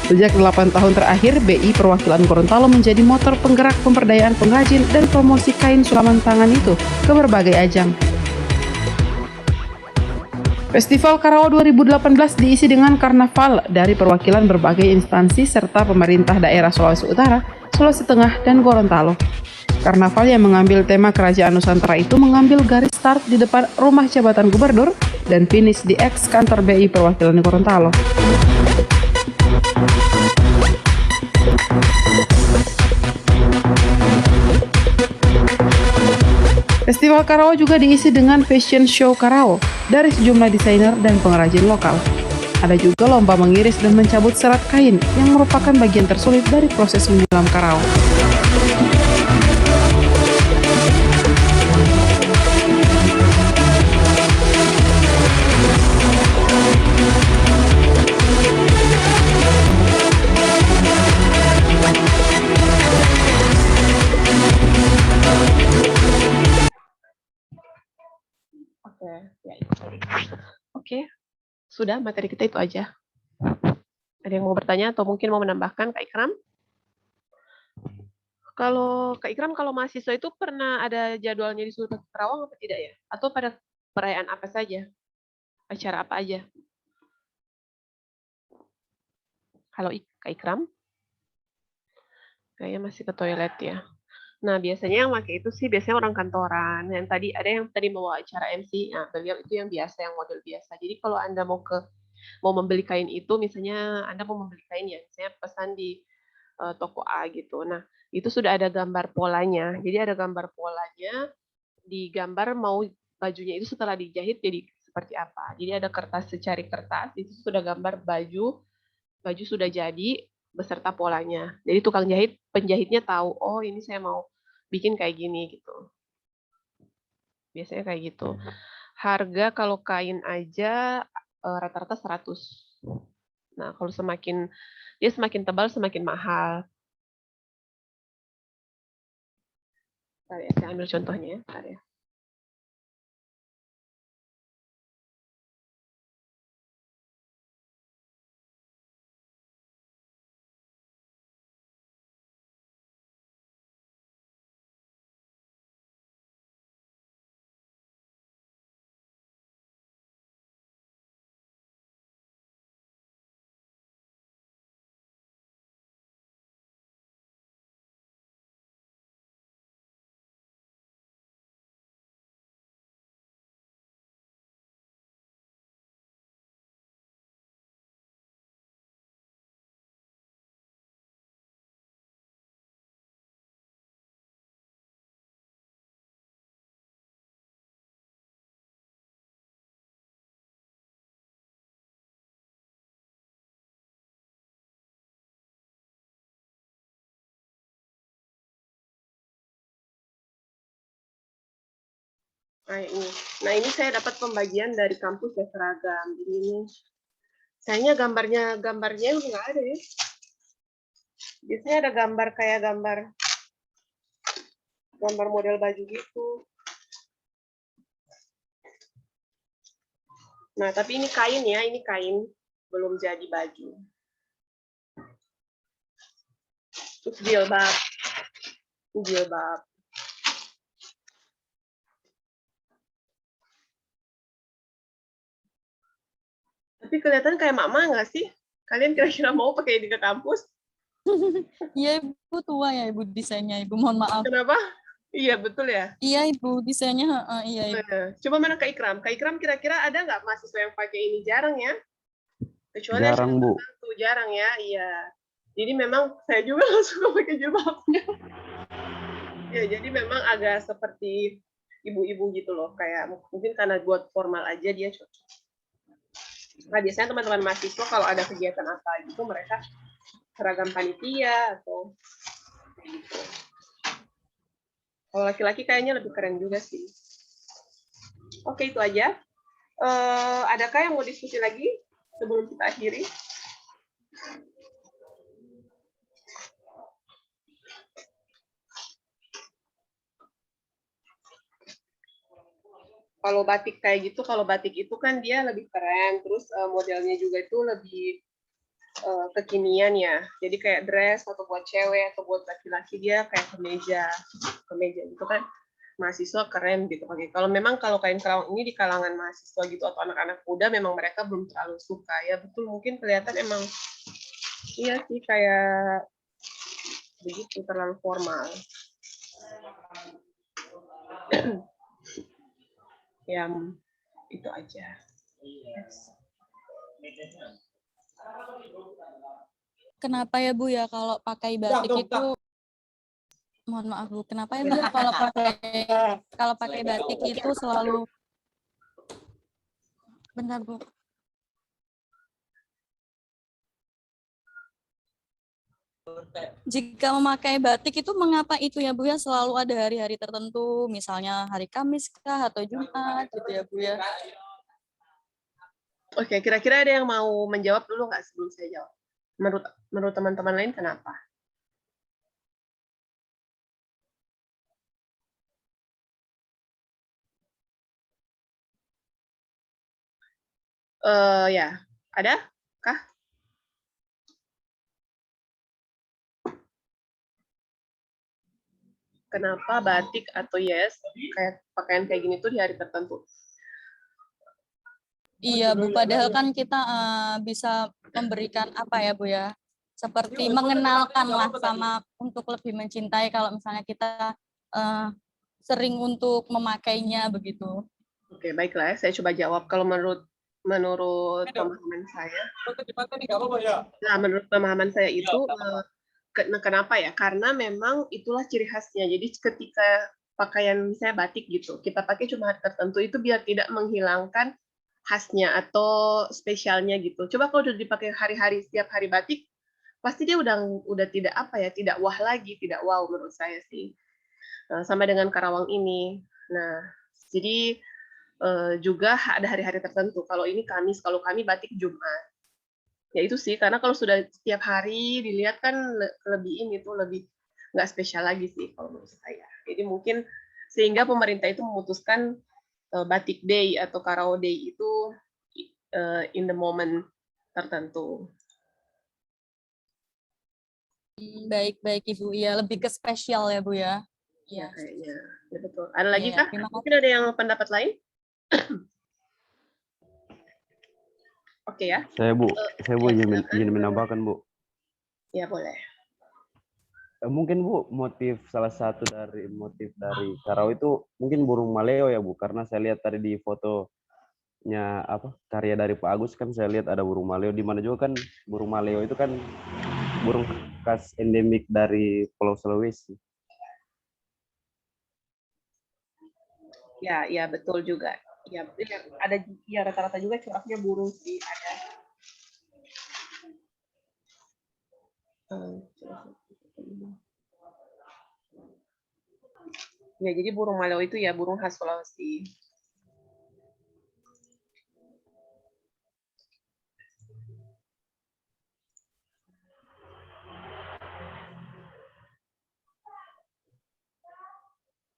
Sejak 8 tahun terakhir, BI Perwakilan Gorontalo menjadi motor penggerak pemberdayaan pengrajin dan promosi kain sulaman tangan itu ke berbagai ajang. Festival Karawo 2018 diisi dengan karnaval dari perwakilan berbagai instansi serta pemerintah daerah Sulawesi Utara, Sulawesi Tengah, dan Gorontalo. Karnaval yang mengambil tema Kerajaan Nusantara itu mengambil garis start di depan rumah jabatan gubernur dan finish di eks kantor BI Perwakilan Gorontalo. Festival Karawa juga diisi dengan fashion show Karawa dari sejumlah desainer dan pengrajin lokal. Ada juga lomba mengiris dan mencabut serat kain yang merupakan bagian tersulit dari proses menyulam Karawa. Oke, ya itu tadi. Oke, sudah materi kita itu aja. Ada yang mau bertanya atau mungkin mau menambahkan, Kak Ikram? Kalau Kak Ikram, kalau mahasiswa itu pernah ada jadwalnya di Sultan Karawang apa tidak ya? Atau pada perayaan apa saja? Acara apa aja? Halo Kak Ikram? Kayaknya masih ke toilet ya. Nah, biasanya yang pakai itu sih biasanya orang kantoran. Yang tadi ada yang tadi bawa acara MC. Nah, beliau itu yang biasa, yang model biasa. Jadi kalau Anda mau membeli kain itu, misalnya Anda mau membeli kain ya, misalnya pesan di toko A gitu. Nah, itu sudah ada gambar polanya. Jadi ada gambar polanya, digambar mau bajunya itu setelah dijahit jadi seperti apa. Jadi ada kertas secari kertas, itu sudah gambar baju sudah jadi beserta polanya. Jadi tukang jahit, penjahitnya tahu, oh ini saya mau bikin kayak gini gitu. Biasanya kayak gitu. Harga kalau kain aja rata-rata 100. Nah, kalau dia semakin tebal semakin mahal. Bentar ya, saya ambil contohnya ya. Bentar ya. Nah, ini saya dapat pembagian dari kampus ya seragam. Jadi ini sayangnya gambarnya nggak ada ya. Biasanya ada gambar kayak gambar model baju gitu. Nah, tapi ini kain ya, ini kain belum jadi baju. Terus jilbab. Tapi kelihatan kayak mama nggak sih? Kalian kira-kira mau pakai ini ke kampus? Iya, Ibu tua ya, Ibu desainnya, Ibu. Mohon maaf. Kenapa? Iya, betul ya. Iya, Ibu desainnya, iya, Ibu. Nah, coba mana Kak Ikram? Kak Ikram kira-kira ada nggak mahasiswa yang pakai ini? Jarang ya? Kecuali Jarang, Bu. Tuh, jarang ya, iya. Jadi memang saya juga nggak suka pakai jilbabnya. Ya, jadi memang agak seperti ibu-ibu gitu loh. Kayak mungkin karena buat formal aja dia cocok. Nah, biasanya teman-teman mahasiswa kalau ada kegiatan apa gitu, mereka seragam panitia atau gitu. Kalau laki-laki kayaknya lebih keren juga sih. Oke, itu aja. Adakah yang mau diskusi lagi sebelum kita akhiri? Kalau batik kayak gitu, kalau batik itu kan dia lebih keren, terus modelnya juga itu lebih kekinian ya. Jadi kayak dress atau buat cewek atau buat laki-laki dia kayak kemeja gitu kan. Mahasiswa keren gitu pakai. Kalau kain kerawang ini di kalangan mahasiswa gitu atau anak-anak muda memang mereka belum terlalu suka ya. Betul, mungkin kelihatan emang iya sih kayak begitu, terlalu formal. Ya, itu aja. Kenapa ya, Bu ya, kalau pakai batik itu Mohon maaf Bu, kenapa ya Bu kalau pakai batik itu selalu bentar Bu. Jika memakai batik itu mengapa itu ya Bu ya selalu ada hari-hari tertentu, misalnya hari Kamis kah atau Jumat gitu ya Bu ya? Oke, kira-kira ada yang mau menjawab dulu nggak sebelum saya jawab? Menurut teman-teman lain kenapa? Ya, ada? Kah? Kenapa batik atau kayak pakaian kayak gini tuh di hari tertentu? Iya Bu, padahal kan kita bisa memberikan apa ya Bu ya, seperti mengenalkan lah sama untuk lebih mencintai kalau misalnya kita sering untuk memakainya begitu. Oke, baiklah ya. Saya coba jawab. Kalau menurut pemahaman saya, nah menurut pemahaman saya itu kenapa ya? Karena memang itulah ciri khasnya. Jadi ketika pakaian misalnya batik gitu, kita pakai cuma hari tertentu itu biar tidak menghilangkan khasnya atau spesialnya gitu. Coba kalau udah dipakai hari-hari setiap hari batik, pasti dia udah tidak tidak wah lagi, tidak wow menurut saya sih. Sama dengan Karawang ini. Nah, jadi juga ada hari-hari tertentu. Kalau ini Kamis, kalau kami batik Jumat. Ya itu sih, karena kalau sudah setiap hari dilihat kan lebih nggak spesial lagi sih kalau menurut saya. Jadi mungkin sehingga pemerintah itu memutuskan Batik Day atau Karawa Day itu in the moment tertentu. Baik Ibu, ya lebih ke spesial ya Bu ya. Ya kayaknya, ya betul. Ada lagi Ya, kah? Mungkin ada yang pendapat lain? Oke ya. Saya Bu ingin menambahkan Bu. Ya boleh. Mungkin Bu salah satu dari motif dari Karau itu mungkin burung maleo ya Bu, karena saya lihat tadi di fotonya karya dari Pak Agus kan saya lihat ada burung maleo, di mana juga kan burung maleo itu kan burung khas endemik dari Pulau Sulawesi. Ya betul juga. Ya ada ya rata-rata juga coraknya burung sih ada. Ya, jadi burung maleo itu ya burung khas Sulawesi.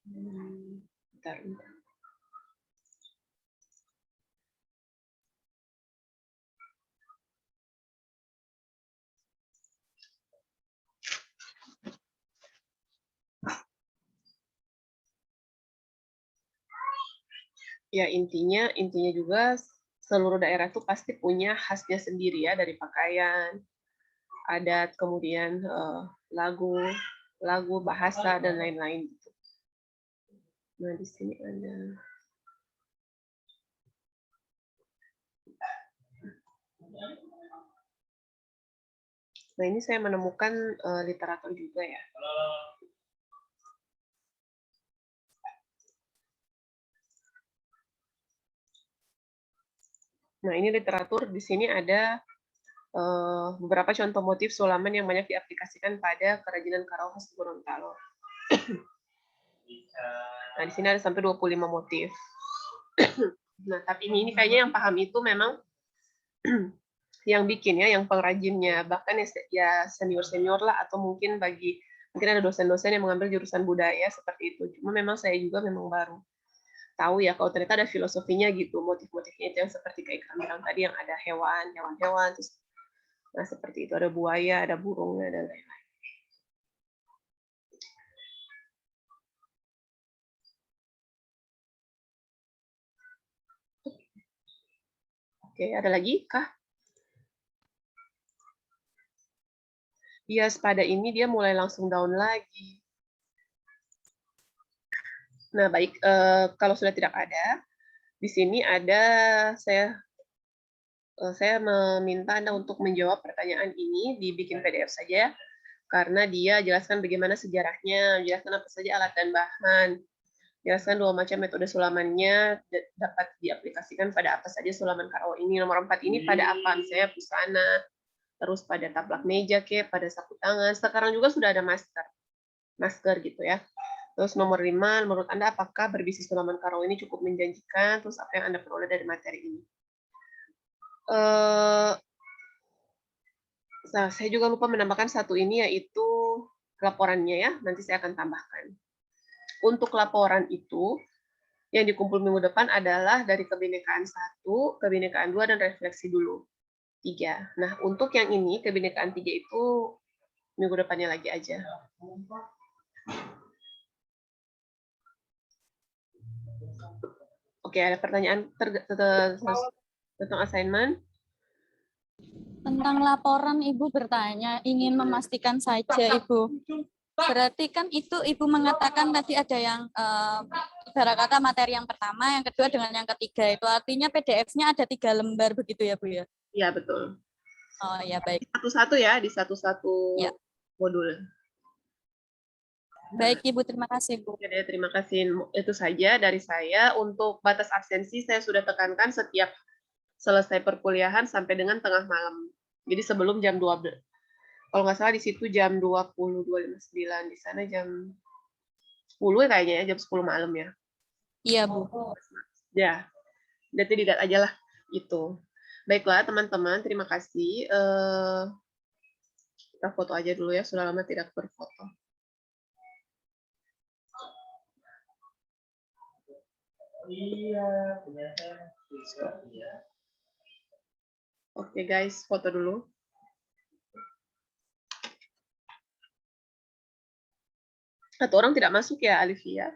Bentar. Ya intinya juga seluruh daerah itu pasti punya khasnya sendiri ya, dari pakaian, adat, kemudian lagu, bahasa dan lain-lain gitu. Nah di sini ada. Nah ini saya menemukan literatur juga ya. Nah, ini literatur di sini ada beberapa contoh motif sulaman yang banyak diaplikasikan pada kerajinan Karau khas Gorontalo. Nah, di sini ada sampai 25 motif. Nah, tapi ini kayaknya yang paham itu memang yang bikin ya, yang pengrajinnya, bahkan ya senior-senior lah, atau mungkin ada dosen-dosen yang mengambil jurusan budaya seperti itu. Cuma memang saya juga memang baru tahu ya kalau ternyata ada filosofinya gitu, motif-motifnya itu yang seperti kayak kami bilang tadi, yang ada hewan, terus nah seperti itu, ada buaya, ada burungnya dan lain-lain. Oke, ada lagi kah? Bias pada ini dia mulai langsung down lagi. Nah, baik, kalau sudah tidak ada, di sini ada saya meminta Anda untuk menjawab pertanyaan ini, dibikin PDF saja. karena dia jelaskan bagaimana sejarahnya, jelaskan apa saja alat dan bahan, jelaskan 2 macam metode sulamannya dapat diaplikasikan pada apa saja sulaman Karawa ini. Nomor 4 ini pada apa? Misalnya busana, terus pada taplak meja pada sapu tangan. Sekarang juga sudah ada masker gitu ya. Terus nomor 5, menurut Anda apakah berbisnis sulaman Karawa ini cukup menjanjikan? Terus apa yang Anda peroleh dari materi ini? Saya juga lupa menambahkan satu ini, yaitu laporannya ya. Nanti saya akan tambahkan. Untuk laporan itu, yang dikumpul minggu depan adalah dari kebinekaan 1, kebinekaan 2, dan refleksi dulu 3. Nah, untuk yang ini, kebinekaan 3 itu minggu depannya lagi aja. Oke, ada pertanyaan tentang assignment? Tentang laporan Ibu bertanya, ingin memastikan saja Ibu. Berarti kan itu Ibu mengatakan tadi ada yang ibarat kata materi yang pertama, yang kedua dengan yang ketiga. Itu artinya PDF-nya ada 3 lembar begitu ya Bu ya? Iya, betul. Oh ya baik. Satu-satu ya, di satu-satu Ya. modul. Baik Ibu, terima kasih Bu. Oke deh, terima kasih. Itu saja dari saya. Untuk batas absensi saya sudah tekankan setiap selesai perkuliahan sampai dengan tengah malam. Jadi sebelum jam 12. Kalau nggak salah di situ jam 20.259, di sana jam 10 kayaknya ya, jam 10 malam ya. Iya Bu. Ya, nanti didat aja lah itu. Baiklah teman-teman, terima kasih. Kita foto aja dulu ya, sudah lama tidak berfoto. Iya, punya saya. Oke guys, foto dulu. Satu orang tidak masuk ya, Alivia?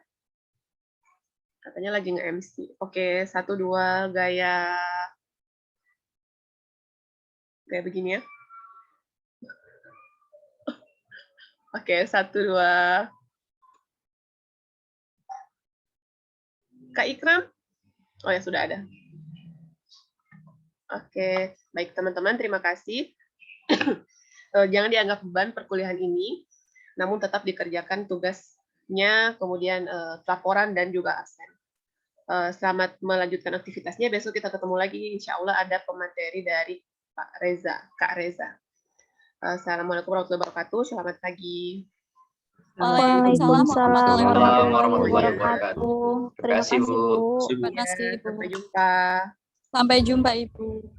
Katanya lagi nge-MC. Oke, 1, 2, gaya begini ya. Oke, 1, 2. Kak Ikram? Oh ya, sudah ada. Oke, baik teman-teman, terima kasih. Jangan dianggap beban perkuliahan ini, namun tetap dikerjakan tugasnya, kemudian laporan dan juga absen. Selamat melanjutkan aktivitasnya. Besok kita ketemu lagi, insya Allah ada pemateri dari Pak Reza, Kak Reza. Assalamualaikum warahmatullahi wabarakatuh. Selamat pagi. Waalaikumsalam warahmatullahi wabarakatuh. Terima kasih Bu. Terima kasih Bu. Sampai jumpa. Sampai jumpa Ibu.